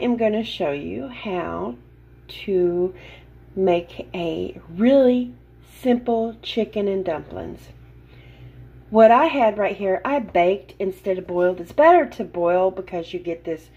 am going to show you how to make a really simple chicken and dumplings. What I had right here, I baked instead of boiled. It's better to boil because you get this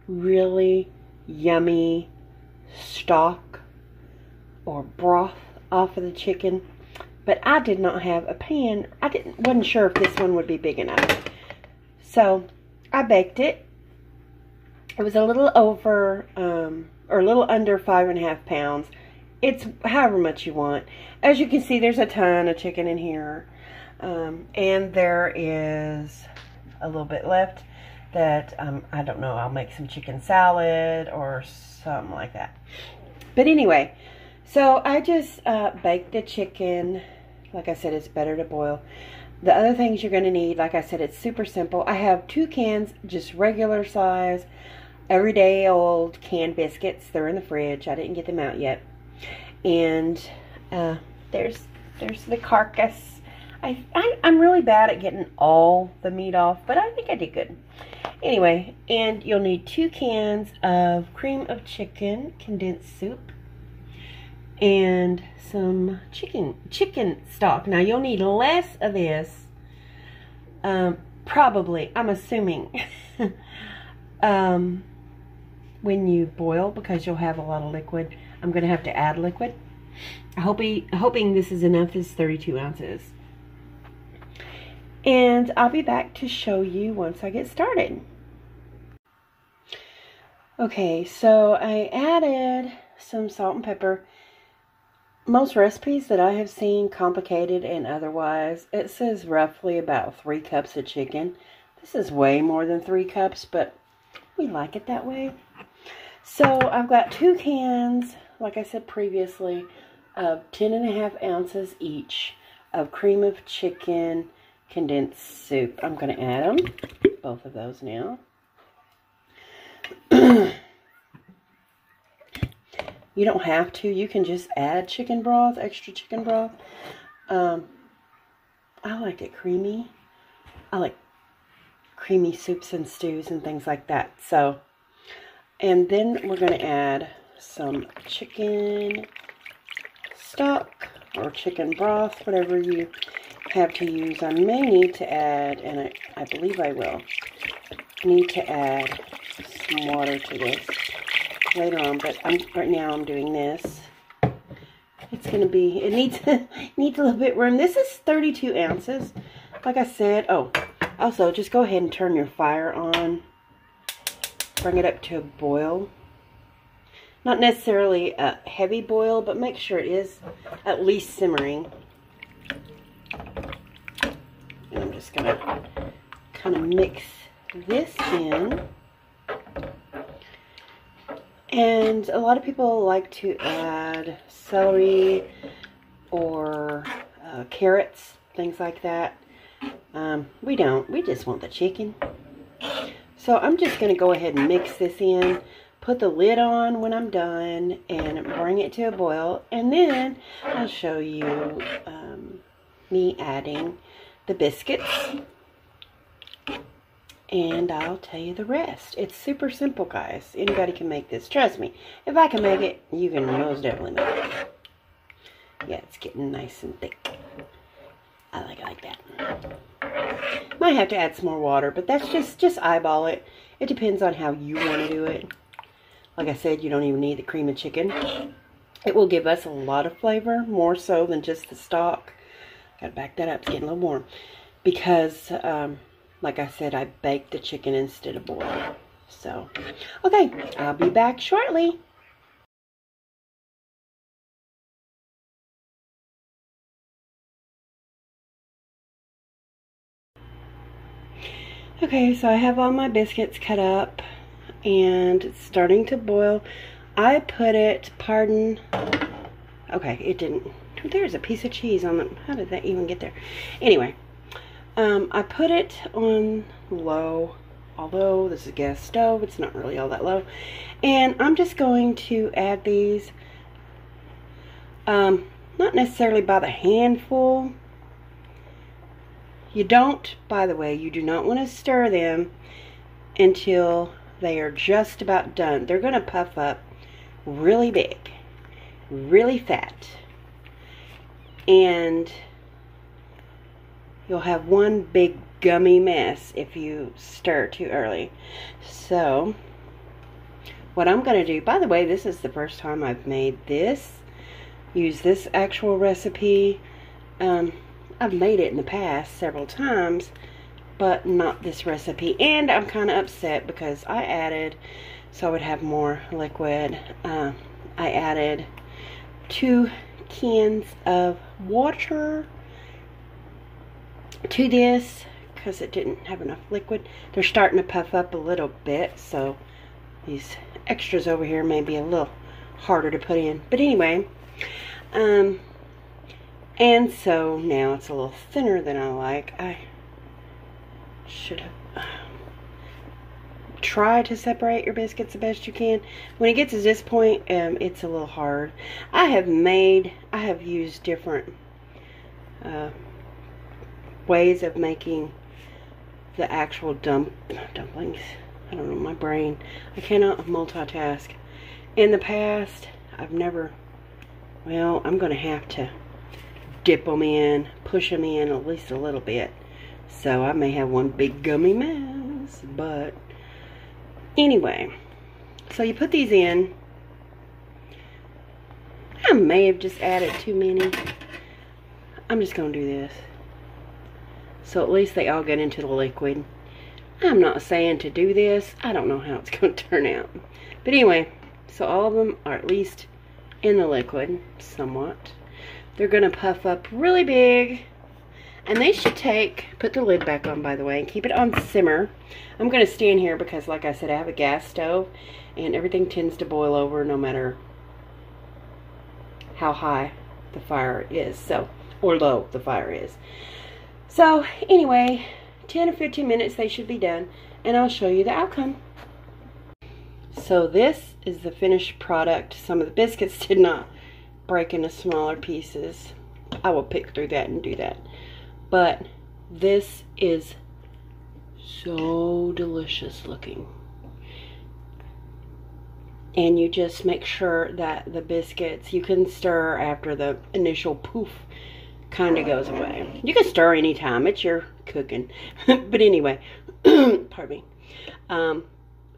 really yummy stock or broth off of the chicken. But I did not have a pan. Wasn't sure if this one would be big enough. So I baked it. It was a little over, or a little under 5.5 pounds. It's however much you want. As you can see, there's a ton of chicken in here. And there is a little bit left that, I don't know, I'll make some chicken salad or something like that. But anyway, so I just baked the chicken. Like I said, it's better to boil. The other things you're going to need, like I said, it's super simple. I have 2 cans, just regular size, everyday old canned biscuits. They're in the fridge. I didn't get them out yet. And there's the carcass. I'm really bad at getting all the meat off, but I think I did good. Anyway, and you'll need 2 cans of cream of chicken condensed soup and some chicken stock. Now you'll need less of this, probably, I'm assuming, when you boil, because you'll have a lot of liquid. I'm going to have to add liquid. Hoping this is enough. This is 32 ounces. And I'll be back to show you once I get started. Okay, so I added some salt and pepper. Most recipes that I have seen, complicated and otherwise, it says roughly about 3 cups of chicken. This is way more than 3 cups, but we like it that way. So I've got 2 cans, like I said previously, of 10.5 ounces each of cream of chicken condensed soup. I'm going to add them, both of those now. You don't have to. You can just add chicken broth, extra chicken broth. I like it creamy. I like creamy soups and stews and things like that. So, and then we're going to add some chicken stock or chicken broth, whatever you have to use. I may need to add, and I believe I will, need to add some water to this later on, but right now I'm doing this. It's going to be, it needs a little bit room. This is 32 ounces. Like I said, oh, also just go ahead and turn your fire on. Bring it up to a boil. Not necessarily a heavy boil, but make sure it is at least simmering. And I'm just going to kind of mix this in. And a lot of people like to add celery or carrots, things like that. We don't. We just want the chicken. So I'm just going to go ahead and mix this in. Put the lid on when I'm done and bring it to a boil. And then I'll show you me adding the biscuits. And I'll tell you the rest. It's super simple, guys. Anybody can make this. Trust me. If I can make it, you can most definitely make it. Yeah, it's getting nice and thick. I like it like that. Might have to add some more water, but that's just eyeball it. It depends on how you want to do it. Like I said, you don't even need the cream of chicken. It will give us a lot of flavor, more so than just the stock. Gotta back that up. It's getting a little warm. Because, like I said, I baked the chicken instead of boiled. So, okay, I'll be back shortly. Okay, so I have all my biscuits cut up and it's starting to boil. I put it, okay, it didn't, there's a piece of cheese on it. How did that even get there? Anyway, I put it on low, although this is a gas stove, it's not really all that low. And I'm just going to add these, not necessarily by the handful. You don't, by the way, you do not want to stir them until they are just about done. They're going to puff up really big, really fat, and you'll have one big gummy mess if you stir too early. So what I'm going to do, by the way, this is the first time I've made this, use this actual recipe. I've made it in the past several times, but not this recipe. And I'm kind of upset because I added, so I would have more liquid, I added 2 cans of water to this because it didn't have enough liquid. They're starting to puff up a little bit, so these extras over here may be a little harder to put in. But anyway, and so now it's a little thinner than I like. I should have tried to separate your biscuits the best you can. When it gets to this point, it's a little hard. I have used different ways of making the actual dumplings. I don't know, my brain. I cannot multitask. In the past, I've never, well, I'm going to have to dip them in, push them in at least a little bit. So I may have one big gummy mess, but anyway. So you put these in. I may have just added too many. I'm just going to do this. So at least they all get into the liquid. I'm not saying to do this. I don't know how it's going to turn out. But anyway, so all of them are at least in the liquid, somewhat. They're going to puff up really big. And they should put the lid back on, by the way, and keep it on simmer. I'm going to stand here because, like I said, I have a gas stove. And everything tends to boil over no matter how high the fire is. So, or low the fire is. So, anyway, 10 or 15 minutes they should be done. And I'll show you the outcome. So this is the finished product. Some of the biscuits did not break into smaller pieces. I will pick through that and do that. But this is so delicious looking. And you just make sure that the biscuits, you can stir after the initial poof kind of goes away. You can stir anytime, it's your cooking. But anyway, pardon me.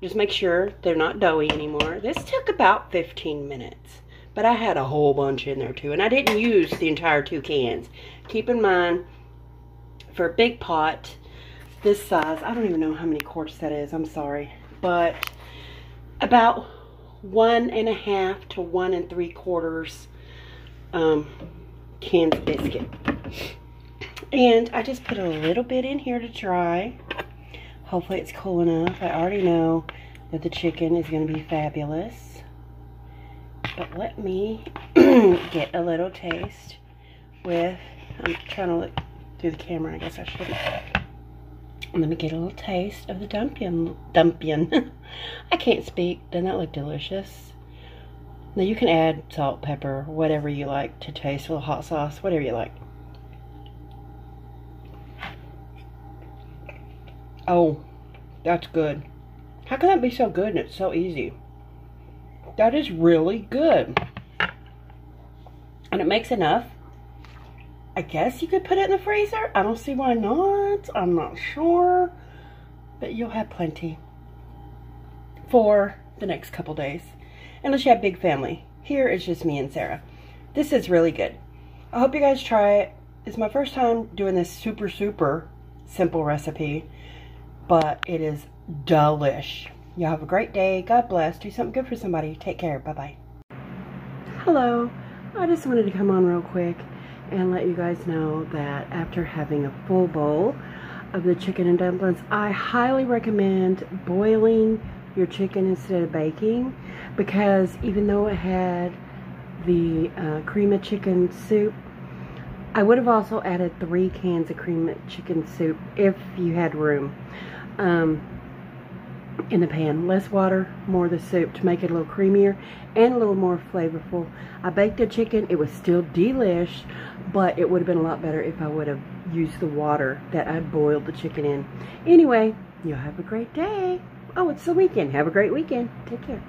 Just make sure they're not doughy anymore. This took about 15 minutes. But I had a whole bunch in there too. And I didn't use the entire 2 cans. Keep in mind, for a big pot, this size, I don't even know how many quarts that is, I'm sorry. But about 1.5 to 1 3/4 cans of biscuit. And I just put a little bit in here to try. Hopefully it's cool enough. I already know that the chicken is going to be fabulous. But let me get a little taste with, I'm trying to look through the camera, I guess I shouldn't. Let me get a little taste of the dumpling. I can't speak. Doesn't that look delicious? Now you can add salt, pepper, whatever you like to taste, a little hot sauce, whatever you like. Oh, that's good. How can that be so good and it's so easy? That is really good. And it makes enough. I guess you could put it in the freezer. I don't see why not. I'm not sure. But you'll have plenty for the next couple days. Unless you have a big family. Here it's just me and Sarah. This is really good. I hope you guys try it. It's my first time doing this super simple recipe. But it is delish. Y'all have a great day. God bless. Do something good for somebody. Take care. Bye-bye. Hello. I just wanted to come on real quick and let you guys know that after having a full bowl of the chicken and dumplings, I highly recommend boiling your chicken instead of baking, because even though it had the cream of chicken soup, I would have also added 3 cans of cream of chicken soup if you had room in the pan. Less water, more of the soup to make it a little creamier and a little more flavorful. I baked the chicken. It was still delish, but it would have been a lot better if I would have used the water that I boiled the chicken in. Anyway, you'll have a great day. Oh, it's the weekend. Have a great weekend. Take care.